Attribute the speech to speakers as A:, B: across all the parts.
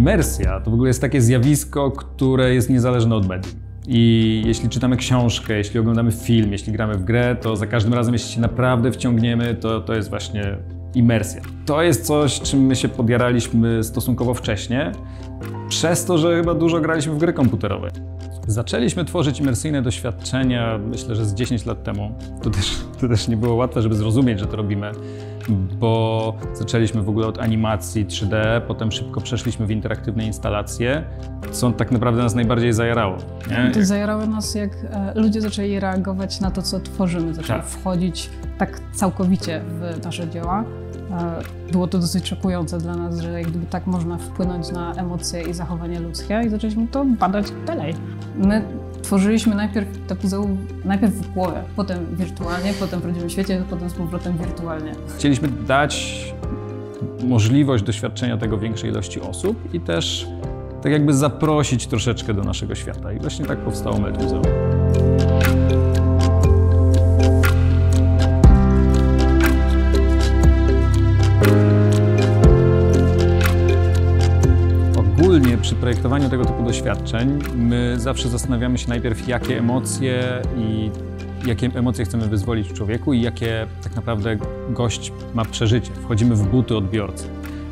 A: Imersja to w ogóle jest takie zjawisko, które jest niezależne od medium. I jeśli czytamy książkę, jeśli oglądamy film, jeśli gramy w grę, to za każdym razem, jeśli się naprawdę wciągniemy, to jest właśnie imersja. To jest coś, czym my się podjaraliśmy stosunkowo wcześnie, przez to, że chyba dużo graliśmy w gry komputerowe. Zaczęliśmy tworzyć imersyjne doświadczenia, myślę, że z 10 lat temu. To też nie było łatwe, żeby zrozumieć, że to robimy, bo zaczęliśmy w ogóle od animacji 3D, potem szybko przeszliśmy w interaktywne instalacje, co tak naprawdę nas najbardziej zajarało. Nie?
B: To zajarało nas, jak ludzie zaczęli reagować na to, co tworzymy, zaczęli wchodzić tak całkowicie w nasze dzieła. Było to dosyć szokujące dla nas, że jak gdyby tak można wpłynąć na emocje i zachowanie ludzkie i zaczęliśmy to badać dalej. My tworzyliśmy najpierw te pudełko, najpierw w głowie, potem wirtualnie, potem w prawdziwym świecie, potem z powrotem wirtualnie.
A: Chcieliśmy dać możliwość doświadczenia tego większej ilości osób i też tak jakby zaprosić troszeczkę do naszego świata. I właśnie tak powstało Medmuzeum. Ogólnie przy projektowaniu tego typu doświadczeń my zawsze zastanawiamy się najpierw, jakie emocje chcemy wyzwolić w człowieku i jakie tak naprawdę gość ma przeżycie. Wchodzimy w buty odbiorcy.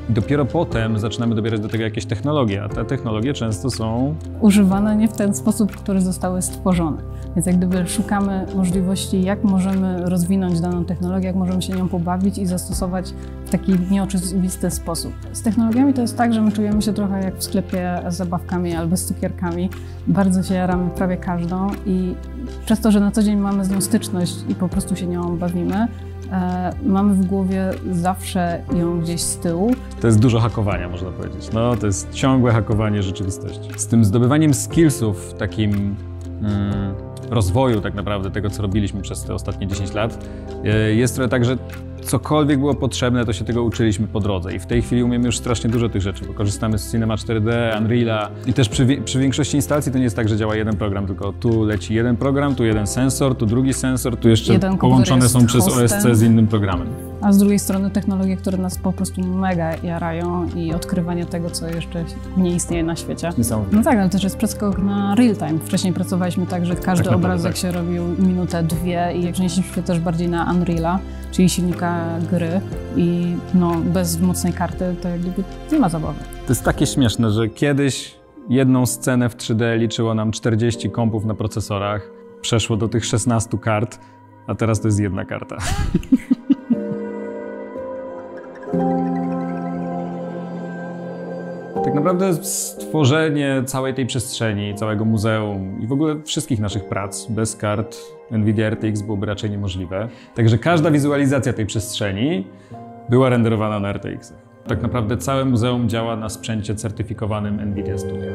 A: I dopiero potem zaczynamy dobierać do tego jakieś technologie, a te technologie często są
B: używane nie w ten sposób, w który zostały stworzone. Więc jak gdyby szukamy możliwości, jak możemy rozwinąć daną technologię, jak możemy się nią pobawić i zastosować w taki nieoczywisty sposób. Z technologiami to jest tak, że my czujemy się trochę jak w sklepie z zabawkami albo z cukierkami. Bardzo się jaramy prawie każdą i przez to, że na co dzień mamy z nią styczność i po prostu się nią bawimy, mamy w głowie zawsze ją gdzieś z tyłu.
A: To jest dużo hakowania, można powiedzieć. No, to jest ciągłe hakowanie rzeczywistości. Z tym zdobywaniem skillsów, takim rozwoju tak naprawdę tego, co robiliśmy przez te ostatnie 10 lat, jest trochę tak, że cokolwiek było potrzebne, to się tego uczyliśmy po drodze. I w tej chwili umiemy już strasznie dużo tych rzeczy, bo korzystamy z Cinema 4D, Unreala. I też przy większości instalacji to nie jest tak, że działa jeden program, tylko tu leci jeden program, tu jeden sensor, tu drugi sensor, tu jeszcze połączone są przez OSC z innym programem.
B: A z drugiej strony technologie, które nas po prostu mega jarają i odkrywanie tego, co jeszcze nie istnieje na świecie.
A: Niesamowite.
B: No tak, ale też jest przeskok na real time. Wcześniej pracowaliśmy tak, że każdy obrazek się robił minutę, dwie i przenieśliśmy się też bardziej na Unreala, czyli silnika gry i no, bez mocnej karty to jak gdyby nie ma zabawy.
A: To jest takie śmieszne, że kiedyś jedną scenę w 3D liczyło nam 40 kompów na procesorach, przeszło do tych 16 kart, a teraz to jest jedna karta. Tak naprawdę stworzenie całej tej przestrzeni, całego muzeum i w ogóle wszystkich naszych prac bez kart NVIDIA RTX byłoby raczej niemożliwe. Także każda wizualizacja tej przestrzeni była renderowana na RTX-ach. Tak naprawdę całe muzeum działa na sprzęcie certyfikowanym NVIDIA Studio.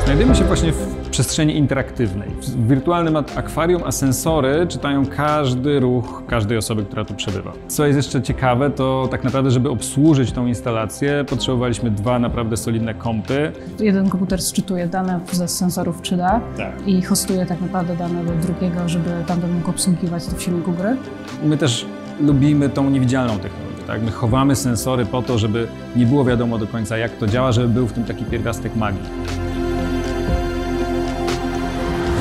A: Znajdujemy się właśnie w przestrzeni interaktywnej, w wirtualnym akwarium, a sensory czytają każdy ruch każdej osoby, która tu przebywa. Co jest jeszcze ciekawe, to tak naprawdę, żeby obsłużyć tą instalację, potrzebowaliśmy dwa naprawdę solidne kompy.
B: Jeden komputer sczytuje dane ze sensorów 3D i hostuje tak naprawdę dane do drugiego, żeby tamten mógł obsługiwać to w silniku gry.
A: My też lubimy tą niewidzialną technologię. Tak? My chowamy sensory po to, żeby nie było wiadomo do końca, jak to działa, żeby był w tym taki pierwiastek magii.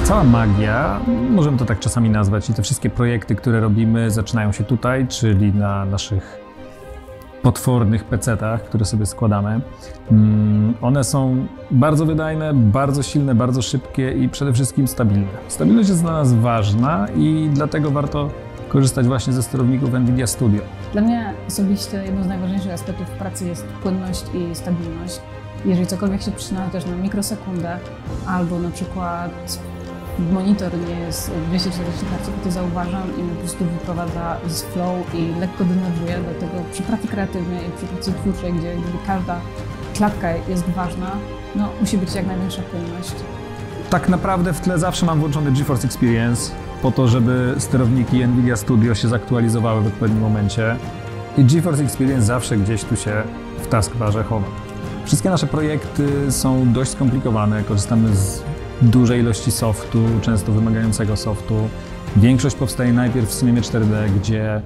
A: Cała magia, możemy to tak czasami nazwać, i te wszystkie projekty, które robimy, zaczynają się tutaj, czyli na naszych potwornych pecetach, które sobie składamy. One są bardzo wydajne, bardzo silne, bardzo szybkie i przede wszystkim stabilne. Stabilność jest dla nas ważna i dlatego warto korzystać właśnie ze sterowników NVIDIA Studio.
B: Dla mnie osobiście jednym z najważniejszych aspektów pracy jest płynność i stabilność. Jeżeli cokolwiek się przycina też na mikrosekundę, albo na przykład monitor nie jest 240 Hz, to zauważam i mnie po prostu wyprowadza z flow i lekko denerwuje, dlatego przy pracy kreatywnej i przy pracy twórczej, gdzie każda klatka jest ważna, no, musi być jak największa płynność.
A: Tak naprawdę w tle zawsze mam włączony GeForce Experience po to, żeby sterowniki NVIDIA Studio się zaktualizowały w odpowiednim momencie i GeForce Experience zawsze gdzieś tu się w taskbarze chowa. Wszystkie nasze projekty są dość skomplikowane, korzystamy z dużej ilości softu, często wymagającego softu. Większość powstaje najpierw w Cinemie 4D, gdzie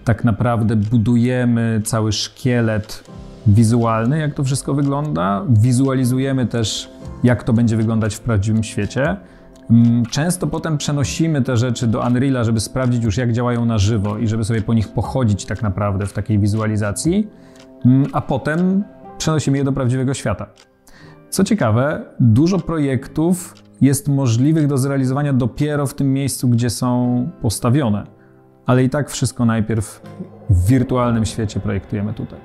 A: tak naprawdę budujemy cały szkielet wizualny, jak to wszystko wygląda. Wizualizujemy też, jak to będzie wyglądać w prawdziwym świecie. Często potem przenosimy te rzeczy do Unreala, żeby sprawdzić już, jak działają na żywo i żeby sobie po nich pochodzić tak naprawdę w takiej wizualizacji, a potem przenosimy je do prawdziwego świata. Co ciekawe, dużo projektów jest możliwych do zrealizowania dopiero w tym miejscu, gdzie są postawione, ale i tak wszystko najpierw w wirtualnym świecie projektujemy tutaj.